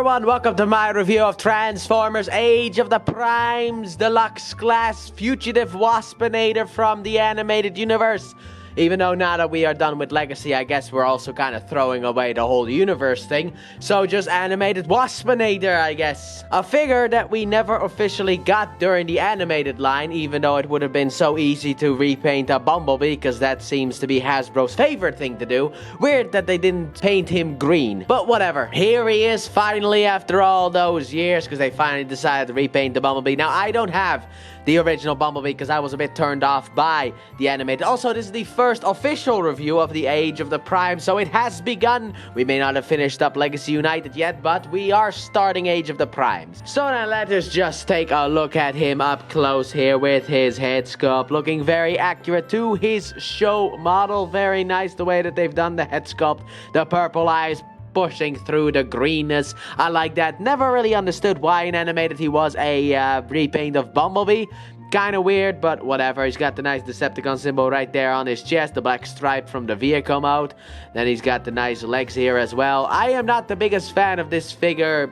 everyone, welcome to my review of Transformers Age of the Primes Deluxe Class Fugitive Waspinator from the animated universe. Even though now that we are done with Legacy, I guess we're also kind of throwing away the whole universe thing. So just animated Waspinator, I guess. A figure that we never officially got during the animated line, even though it would have been so easy to repaint a Bumblebee, because that seems to be Hasbro's favorite thing to do. Weird that they didn't paint him green. But whatever. Here he is finally after all those years, because they finally decided to repaint the Bumblebee. Now, I don't have the original Bumblebee because I was a bit turned off by the animated. Also, this is the first official review of the Age of the Prime, so it has begun. We may not have finished up Legacy United yet, but we are starting Age of the Primes. So now let us just take a look at him up close here with his head sculpt, looking very accurate to his show model. Very nice the way that they've done the head sculpt, the purple eyes pushing through the greenness. I like that. Never really understood why in animated he was a repaint of Bumblebee. Kind of weird, but whatever. He's got the nice Decepticon symbol right there on his chest, the black stripe from the vehicle mode. Then he's got the nice legs here as well. I am not the biggest fan of this figure,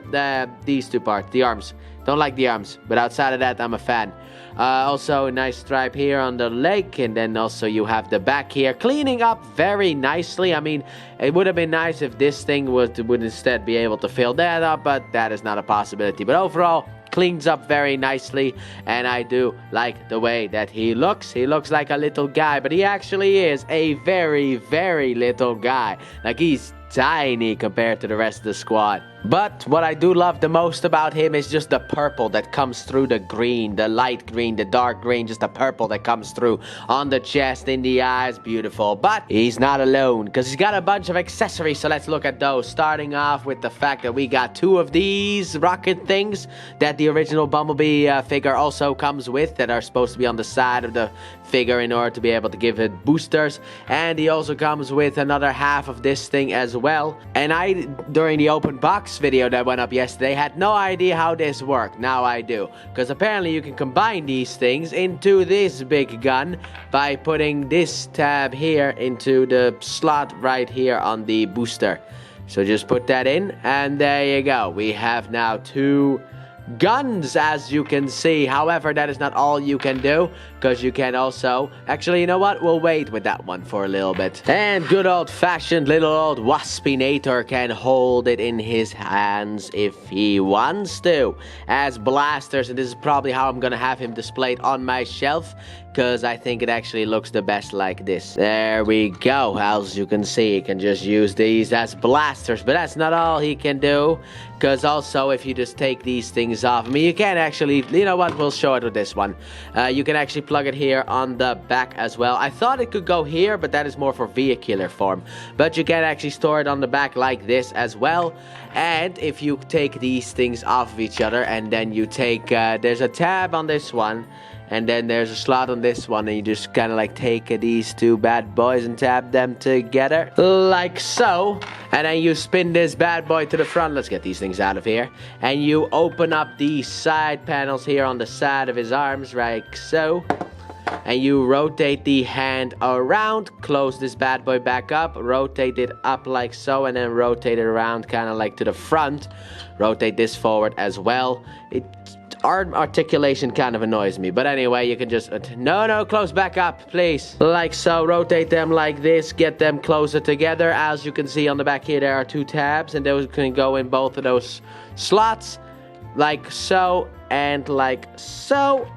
these two parts, the arms. Don't like the arms, but outside of that, I'm a fan. Also, a nice stripe here on the leg, and then also you have the back here, cleaning up very nicely. I mean, it would have been nice if this thing would instead be able to fill that up, but that is not a possibility. But overall, cleans up very nicely, and I do like the way that he looks. He looks like a little guy, but he actually is a very, very little guy. Like, he's tiny compared to the rest of the squad. But what I do love the most about him is just the purple that comes through the green, the light green, the dark green, just the purple that comes through on the chest, in the eyes. Beautiful. But he's not alone, because he's got a bunch of accessories, so let's look at those. Starting off with the fact that we got two of these rocket things that the original Bumblebee figure also comes with, that are supposed to be on the side of the figure in order to be able to give it boosters. And he also comes with another half of this thing as well. And I, during the open box video that went up yesterday, had no idea how this worked. Now I do, because apparently you can combine these things into this big gun by putting this tab here into the slot right here on the booster. So just put that in, and there you go. We have now two guns, as you can see. However, that is not all you can do, because you can also, actually, you know what, we'll wait with that one for a little bit. And good old-fashioned little old Waspinator can hold it in his hands if he wants to, as blasters. And this is probably how I'm gonna have him displayed on my shelf, because I think it actually looks the best like this. There we go. As you can see, he can just use these as blasters, but that's not all he can do, because also if you just take these things off, I mean, you can actually, you know what, we'll show it with this one. You can actually plug it here on the back as well. I thought it could go here, but that is more for vehicular form. But you can actually store it on the back like this as well. And if you take these things off of each other, and then you take, there's a tab on this one, and then there's a slot on this one, and you just kind of like take these two bad boys and tab them together, like so. And then you spin this bad boy to the front. Let's get these things out of here. And you open up these side panels here on the side of his arms, like so. And you rotate the hand around, close this bad boy back up, rotate it up like so, and then rotate it around kind of like to the front. Rotate this forward as well. Our articulation kind of annoys me, but anyway, you can just no, close back up, please, like so. Rotate them like this, get them closer together. As you can see on the back here, there are two tabs, and those can go in both of those slots, like so and like so.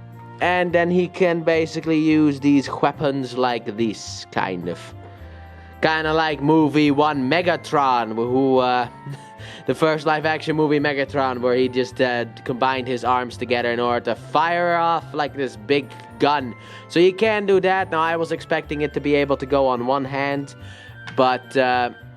And then he can basically use these weapons like this, kind of like movie 1 Megatron, who the first live-action movie Megatron, where he just combined his arms together in order to fire off like this big gun. So you can do that. Now, I was expecting it to be able to go on one hand, but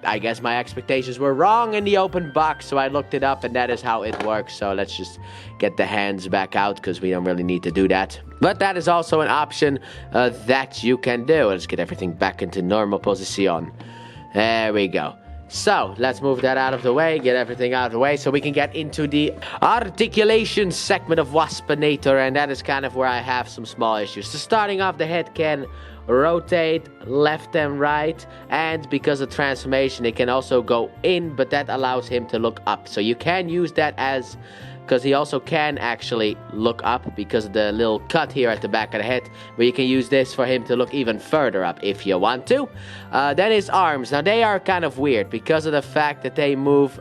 I guess my expectations were wrong in the open box, so I looked it up, and that is how it works. So let's just get the hands back out, because we don't really need to do that. But that is also an option that you can do. Let's get everything back into normal position. There we go. So, let's move that out of the way, get everything out of the way, so we can get into the articulation segment of Waspinator, and that is kind of where I have some small issues. So starting off, the head can rotate left and right, and because of transformation it can also go in, but that allows him to look up. So you can use that as, because he also can actually look up because of the little cut here at the back of the head, but you can use this for him to look even further up if you want to. Then his arms. Now they are kind of weird because of the fact that they move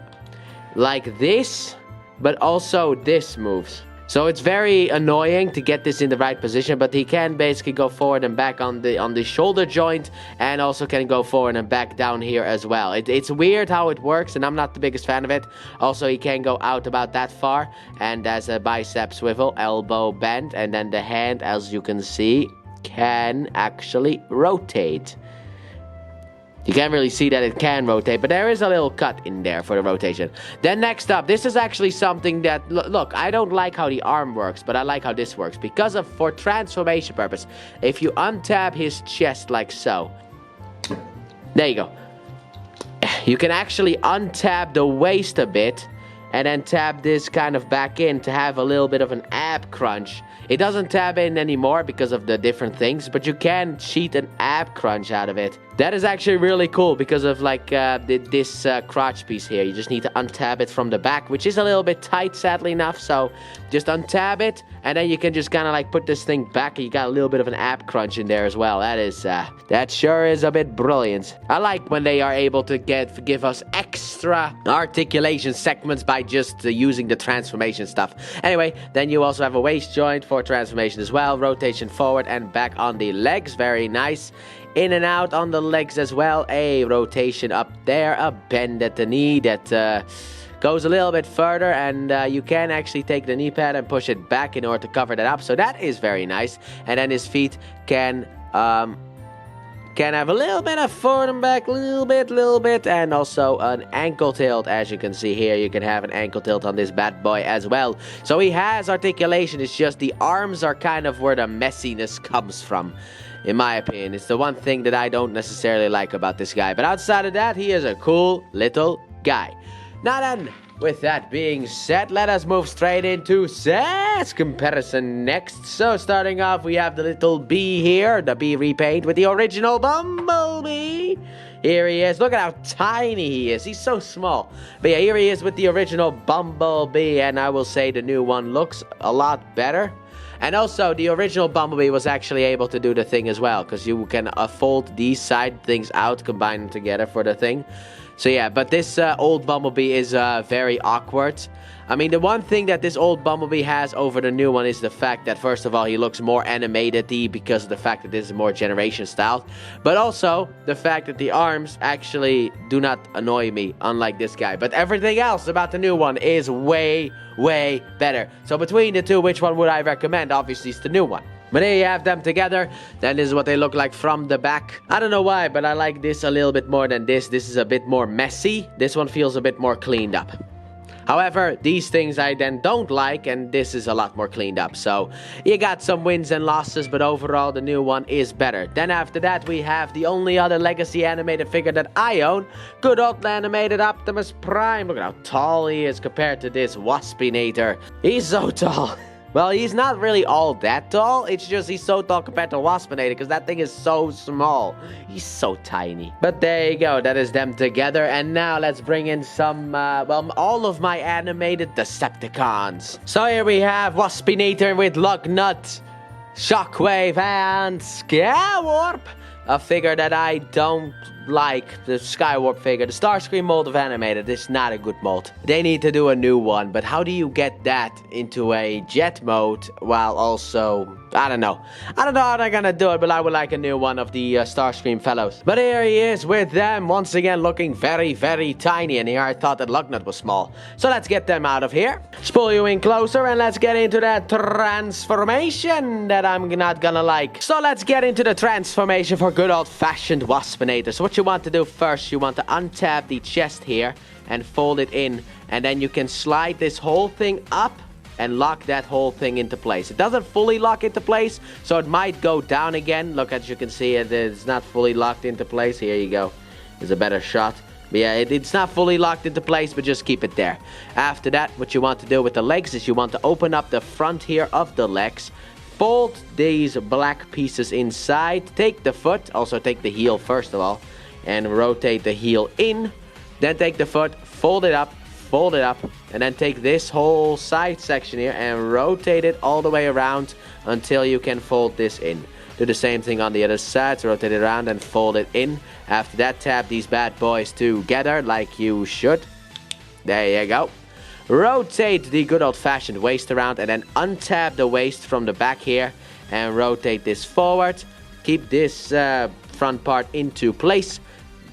like this, but also this moves. So it's very annoying to get this in the right position, but he can basically go forward and back on the shoulder joint, and also can go forward and back down here as well. It's weird how it works, and I'm not the biggest fan of it. Also, he can go out about that far, and as a bicep swivel, elbow bend, and then the hand, as you can see, can actually rotate. You can't really see that it can rotate, but there is a little cut in there for the rotation. Then next up, this is actually something that, look, I don't like how the arm works, but I like how this works. Because of, for transformation purpose, if you untap his chest like so, there you go. You can actually untap the waist a bit, and then tap this kind of back in to have a little bit of an ab crunch. It doesn't tab in anymore because of the different things, but you can cheat an ab crunch out of it. That is actually really cool because of like this crotch piece here. You just need to untab it from the back, which is a little bit tight, sadly enough. So just untab it, and then you can just kind of like put this thing back, and you got a little bit of an ab crunch in there as well. That is, that sure is a bit brilliant. I like when they are able to give us extra articulation segments by just using the transformation stuff. Anyway, then you also have a waist joint for transformation as well. Rotation forward and back on the legs. Very nice. In and out on the legs as well. A rotation up there. A bend at the knee that goes a little bit further. And you can actually take the knee pad and push it back in order to cover that up. So that is very nice. And then his feet can have a little bit of forward and back, little bit, and also an ankle tilt. As you can see here, you can have an ankle tilt on this bad boy as well. So he has articulation, it's just the arms are kind of where the messiness comes from, in my opinion. It's the one thing that I don't necessarily like about this guy. But outside of that, he is a cool little guy. Now then, with that being said, let us move straight into Seth's comparison next. So starting off, we have the little bee here, the bee repaint with the original Bumblebee. Here he is. Look at how tiny he is. He's so small. But yeah, here he is with the original Bumblebee, and I will say the new one looks a lot better. And also, the original Bumblebee was actually able to do the thing as well, because you can fold these side things out, combine them together for the thing. So yeah, but this old Bumblebee is very awkward. I mean, the one thing that this old Bumblebee has over the new one is the fact that, first of all, he looks more animated-y because of the fact that this is more generation style. But also, the fact that the arms actually do not annoy me, unlike this guy. But everything else about the new one is way, way better. So between the two, which one would I recommend? Obviously, it's the new one. But there you have them together. Then this is what they look like from the back. I don't know why, but I like this a little bit more than this. This is a bit more messy. This one feels a bit more cleaned up. However, these things I then don't like, and this is a lot more cleaned up. So, you got some wins and losses, but overall the new one is better. Then after that, we have the only other Legacy animated figure that I own. Good old animated Optimus Prime. Look at how tall he is compared to this Waspinator. He's so tall. Well, he's not really all that tall. It's just he's so tall compared to Waspinator because that thing is so small. He's so tiny. But there you go. That is them together. And now let's bring in some, well, all of my animated Decepticons. So here we have Waspinator with Lugnut, Shockwave, and Skywarp. A figure that I don't like, the Skywarp figure. The Starscream mold of animated is not a good mold. They need to do a new one, but how do you get that into a jet mode while also, I don't know how they're gonna do it, but I would like a new one of the Starscream fellows. But here he is with them, once again looking very, very tiny, and here I thought that Lugnut was small. So let's get them out of here. Let's pull you in closer, and let's get into that transformation that I'm not gonna like. So let's get into the transformation for good old-fashioned Waspinator. So what you want to do first, you want to untap the chest here and fold it in, and then you can slide this whole thing up and lock that whole thing into place. It doesn't fully lock into place, so it might go down again. Look, as you can see, it's not fully locked into place. Here you go. There's a better shot. But yeah, it's not fully locked into place, but just keep it there. After that, what you want to do with the legs is you want to open up the front here of the legs, fold these black pieces inside. Take the foot, also take the heel first of all, and rotate the heel in. Then take the foot, fold it up, and then take this whole side section here and rotate it all the way around until you can fold this in. Do the same thing on the other side, so rotate it around and fold it in. After that, tap these bad boys together like you should. There you go. Rotate the good old-fashioned waist around and then untap the waist from the back here and rotate this forward. Keep this front part into place.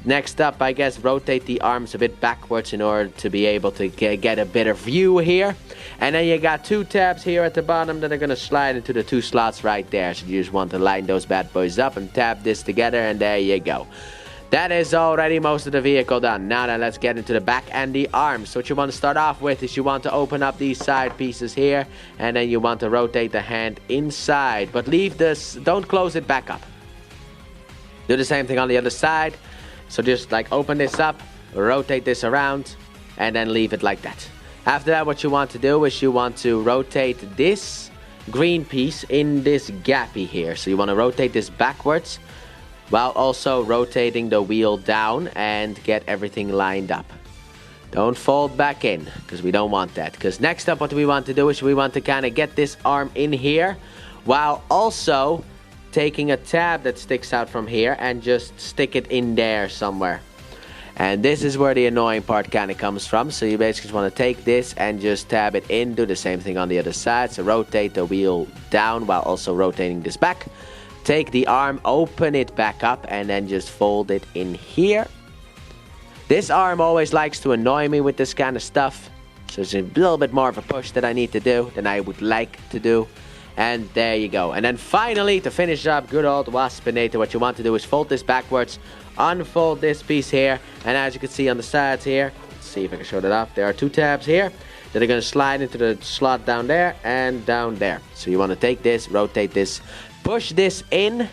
Next up, I guess, rotate the arms a bit backwards in order to be able to get a better view here. And then you got two tabs here at the bottom that are going to slide into the two slots right there. So you just want to line those bad boys up and tap this together, and there you go. That is already most of the vehicle done. Now then, let's get into the back and the arms. So what you want to start off with is you want to open up these side pieces here, and then you want to rotate the hand inside. But leave this, don't close it back up. Do the same thing on the other side. So just like open this up, rotate this around, and then leave it like that. After that, what you want to do is you want to rotate this green piece in this gappy here. So you want to rotate this backwards while also rotating the wheel down and get everything lined up. Don't fold back in, because we don't want that. Because next up, what we want to do is we want to kind of get this arm in here while also taking a tab that sticks out from here and just stick it in there somewhere. And this is where the annoying part kind of comes from. So you basically just want to take this and just tab it in. Do the same thing on the other side. So rotate the wheel down while also rotating this back. Take the arm, open it back up, and then just fold it in here. This arm always likes to annoy me with this kind of stuff. So it's a little bit more of a push that I need to do than I would like to do. And there you go. And then finally, to finish up good old Waspinator, what you want to do is fold this backwards, unfold this piece here, and as you can see on the sides here, let's see if I can show that off. There are two tabs here that are going to slide into the slot down there and down there. So you want to take this, rotate this, push this in,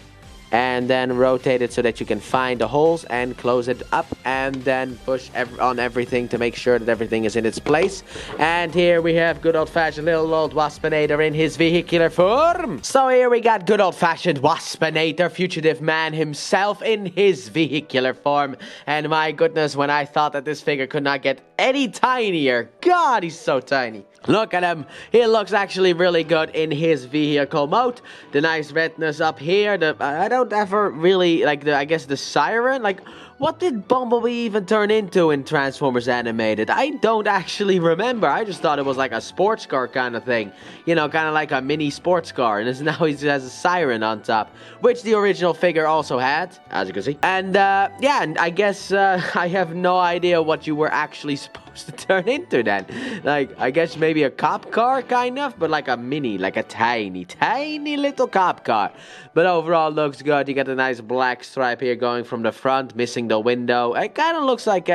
and then rotate it so that you can find the holes and close it up, and then push on everything to make sure that everything is in its place. And here we have good old-fashioned little old Waspinator in his vehicular form. So here we got good old-fashioned Waspinator, Fugitive man himself in his vehicular form. And my goodness, when I thought that this figure could not get any tinier, God, he's so tiny. Look at him. He looks actually really good in his vehicle mode. The nice redness up here. I don't ever really like I guess the siren. Like, what did Bumblebee even turn into in Transformers Animated? I don't actually remember. I just thought it was like a sports car kind of thing. You know, kind of like a mini sports car. And now he has a siren on top, which the original figure also had, as you can see. And yeah, and I guess I have no idea what you were actually supposed to turn into then. Like, I guess maybe a cop car, kind of, but like a mini, like a tiny little cop car. But overall, looks good. You got a nice black stripe here going from the front, missing the window. It kind of looks like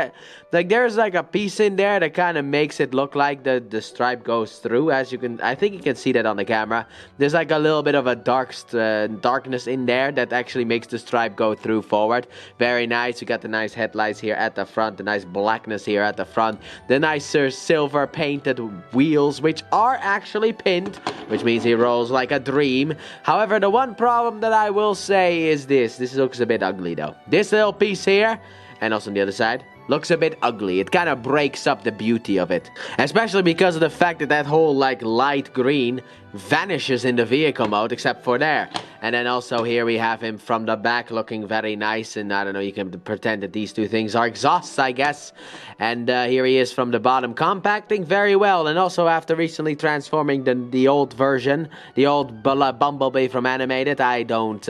there's like a piece in there that kind of makes it look like the stripe goes through. As you can, I think you can see that on the camera. There's like a little bit of a darkness in there that actually makes the stripe go through forward. Very nice. You got the nice headlights here at the front, the nice blackness here at the front, the nicer silver painted wheels, which are actually pinned, which means he rolls like a dream. However, the one problem that I will say is this looks a bit ugly though. This little piece here, and also on the other side, looks a bit ugly. It kind of breaks up the beauty of it. Especially because of the fact that that whole like light green vanishes in the vehicle mode, except for there. And then also here we have him from the back looking very nice. And I don't know, you can pretend that these two things are exhausts, I guess. And here he is from the bottom, compacting very well. And also after recently transforming the old version, the old Bumblebee from Animated, I don't...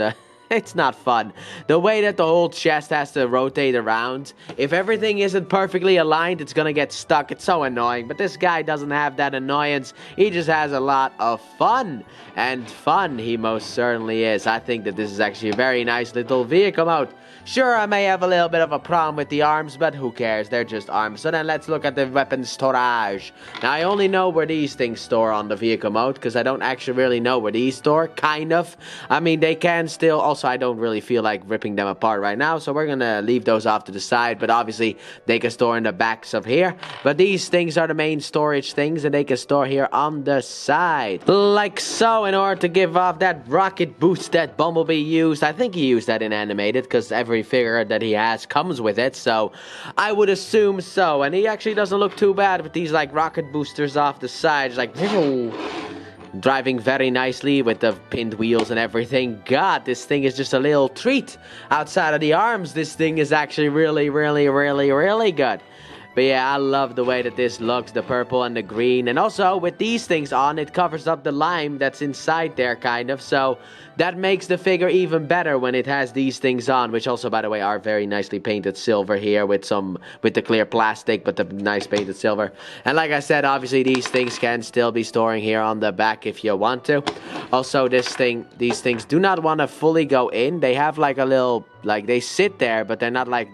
It's not fun. The way that the whole chest has to rotate around, if everything isn't perfectly aligned, it's gonna get stuck. It's so annoying. But this guy doesn't have that annoyance. He just has a lot of fun. And fun he most certainly is. I think that this is actually a very nice little vehicle mode. Sure, I may have a little bit of a problem with the arms, but who cares? They're just arms. So then let's look at the weapon storage. Now, I only know where these things store on the vehicle mode, because I don't actually really know where these store, kind of. I mean, they can still also so I don't really feel like ripping them apart right now. So we're gonna leave those off to the side, but obviously they can store in the backs of here. But these things are the main storage things, and they can store here on the side. Like so, in order to give off that rocket boost that Bumblebee used. I think he used that in animated, because every figure that he has comes with it, so I would assume so. And he actually doesn't look too bad with these like rocket boosters off the sides, like driving very nicely with the pinned wheels and everything. God, this thing is just a little treat. Outside of the arms, this thing is actually really, really, really, really good. But yeah, I love the way that this looks, the purple and the green. And also, with these things on, it covers up the lime that's inside there, kind of. So, that makes the figure even better when it has these things on. Which also, by the way, are very nicely painted silver here with the clear plastic, but the nice painted silver. And like I said, obviously, these things can still be storing here on the back if you want to. Also, these things do not want to fully go in. They have like a little, like, they sit there, but they're not like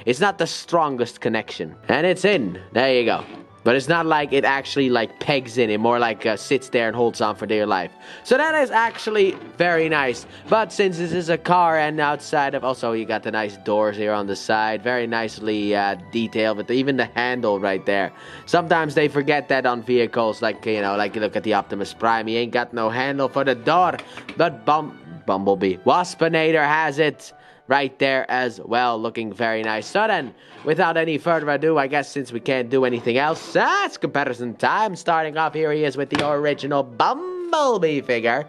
it's not the strongest connection. And it's in. There you go. But it's not like it actually like pegs in. It more like sits there and holds on for dear life. So that is actually very nice. But since this is a car and outside of... Also, you got the nice doors here on the side. Very nicely detailed. But even the handle right there. Sometimes they forget that on vehicles. Like, you know, like you look at the Optimus Prime. He ain't got no handle for the door. But Bumblebee. Waspinator has it right there as well, looking very nice. So then, without any further ado, I guess since we can't do anything else, it's comparison time. Starting off, here he is with the original Bumblebee figure,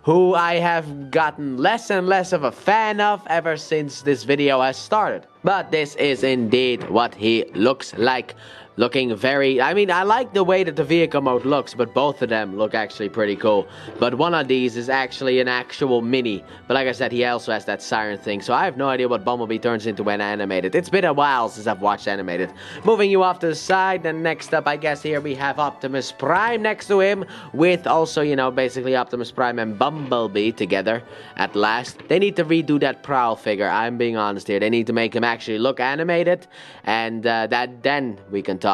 who I have gotten less and less of a fan of ever since this video has started. But this is indeed what he looks like. Looking very... I mean, I like the way that the vehicle mode looks, but both of them look actually pretty cool. But one of these is actually an actual mini. But like I said, he also has that siren thing, so I have no idea what Bumblebee turns into when animated. It's been a while since I've watched animated. Moving you off to the side, then next up, I guess here we have Optimus Prime next to him, with also, you know, basically Optimus Prime and Bumblebee together at last. They need to redo that Prowl figure, I'm being honest here. They need to make him actually look animated, and then we can talk.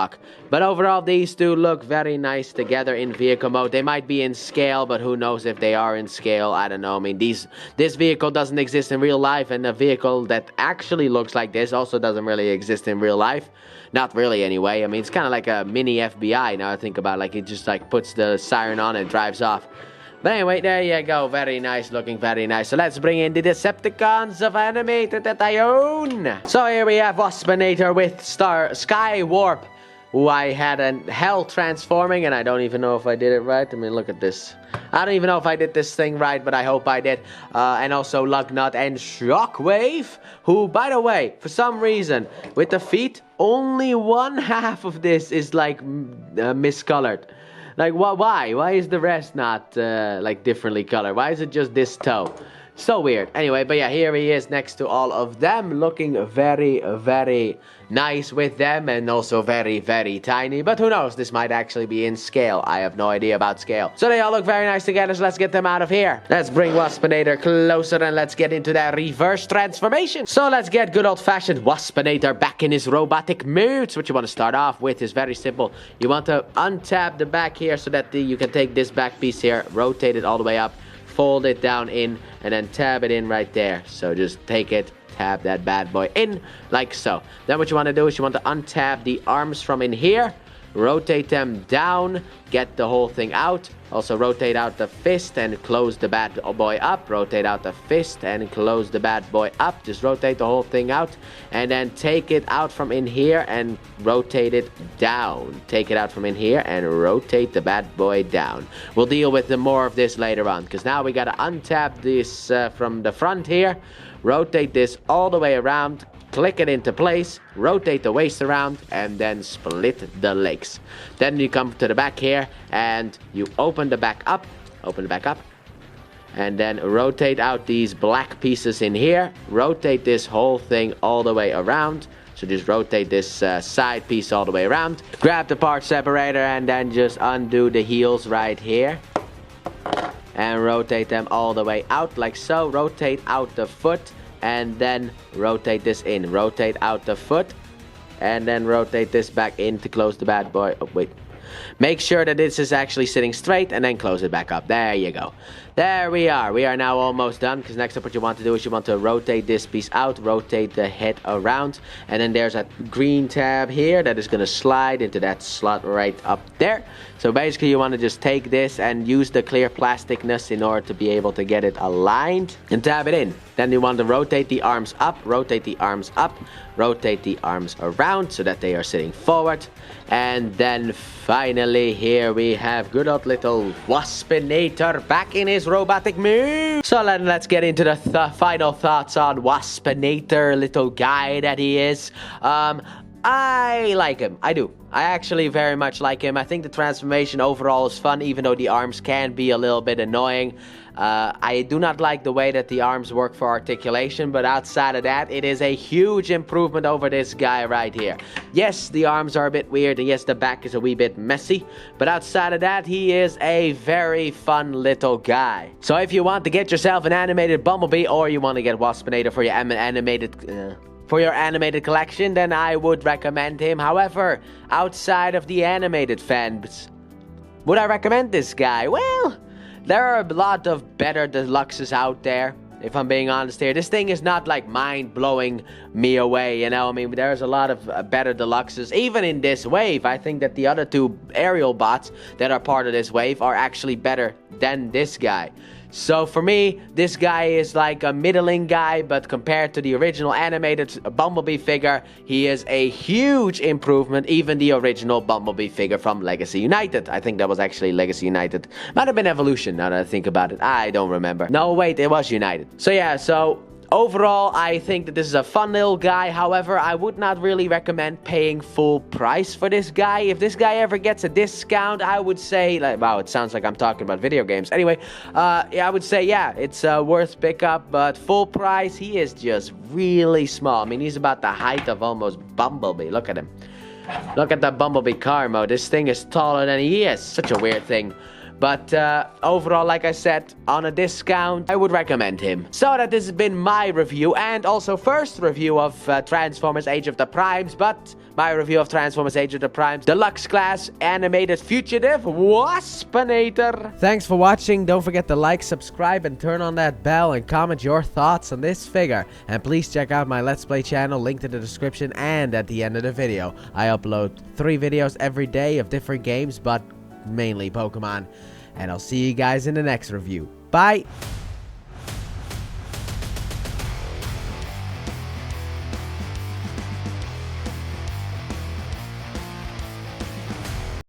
But overall, these two look very nice together in vehicle mode. They might be in scale, but who knows if they are in scale. I don't know. I mean, this vehicle doesn't exist in real life, and a vehicle that actually looks like this also doesn't really exist in real life. Not really, anyway. I mean, it's kind of like a mini FBI now I think about it. Like, it just like puts the siren on and drives off. But anyway, there you go. Very nice, looking very nice. So let's bring in the Decepticons of animated that I own. So here we have Waspinator with Sky Warp, who I had a hell transforming, and I don't even know if I did it right. I mean, look at this. I don't even know if I did this thing right, but I hope I did. And also Lugnut and Shockwave, who, by the way, for some reason, with the feet, only one half of this is like miscolored. Like, why? Why is the rest not like differently colored? Why is it just this toe? So weird. Anyway, but yeah, here he is next to all of them, looking very, very nice with them, and also very, very tiny. But who knows? This might actually be in scale. I have no idea about scale. So they all look very nice together, so let's get them out of here. Let's bring Waspinator closer, and let's get into that reverse transformation. So let's get good old-fashioned Waspinator back in his robotic mood. So what you want to start off with is very simple. You want to untap the back here so that you can take this back piece here, rotate it all the way up, fold it down in, and then tab it in right there. So just take it, tab that bad boy in, like so. Then what you want to do is you want to untap the arms from in here, rotate them down, get the whole thing out. Also rotate out the fist and close the bad boy up. Rotate out the fist and close the bad boy up. Just rotate the whole thing out, and then take it out from in here and rotate it down. Take it out from in here and rotate the bad boy down. We'll deal with more of this later on, because now we gotta untap this from the front here, rotate this all the way around, click it into place, rotate the waist around, and then split the legs. Then you come to the back here, and you open the back up, and then rotate out these black pieces in here, rotate this whole thing all the way around. So just rotate this side piece all the way around, grab the part separator, and then just undo the heels right here, and rotate them all the way out like so. Rotate out the foot, and then rotate this in. Rotate out the foot, and then rotate this back in to close the bad boy. Oh, wait. Make sure that this is actually sitting straight and then close it back up. There you go. There we are. We are now almost done, because next up what you want to do is you want to rotate this piece out, rotate the head around, and then there's a green tab here that is going to slide into that slot right up there. So basically you want to just take this and use the clear plasticness in order to be able to get it aligned and tab it in. Then you want to rotate the arms up, rotate the arms up, rotate the arms around so that they are sitting forward. And then finally here we have good old little Waspinator back in his robotic mood. So let's get into the final thoughts on Waspinator, little guy that he is. I like him. I do. I actually very much like him. I think the transformation overall is fun, even though the arms can be a little bit annoying. I do not like the way that the arms work for articulation, but outside of that, it is a huge improvement over this guy right here. Yes, the arms are a bit weird, and yes, the back is a wee bit messy, but outside of that, he is a very fun little guy. So if you want to get yourself an animated Bumblebee, or you want to get Waspinator for your animated collection, then I would recommend him. However, outside of the animated fans, would I recommend this guy? Well, there are a lot of better deluxes out there, if I'm being honest here. This thing is not like mind-blowing me away, you know? I mean, there's a lot of better deluxes. Even in this wave, I think that the other two aerial bots that are part of this wave are actually better than this guy. So for me, this guy is like a middling guy, but compared to the original animated Bumblebee figure, he is a huge improvement. Even the original Bumblebee figure from Legacy United. I think that was actually Legacy United. Might have been Evolution, now that I think about it. I don't remember. No, wait, it was United. So yeah, overall, I think that this is a fun little guy. However, I would not really recommend paying full price for this guy. If this guy ever gets a discount, I would say, like, wow, it sounds like I'm talking about video games. Anyway, yeah, I would say, yeah, it's worth pickup, but full price, he is just really small. I mean, he's about the height of almost Bumblebee. Look at him. Look at that Bumblebee car mode. This thing is taller than he is. Such a weird thing. But overall, like I said, on a discount, I would recommend him. So that this has been my review, and also first review of Transformers Age of the Primes, but my review of Transformers Age of the Primes Deluxe Class Animated Fugitive Waspinator. Thanks for watching. Don't forget to like, subscribe, and turn on that bell, and comment your thoughts on this figure. And please check out my Let's Play channel, linked in the description and at the end of the video. I upload 3 videos every day of different games, but mainly Pokemon. And I'll see you guys in the next review. Bye!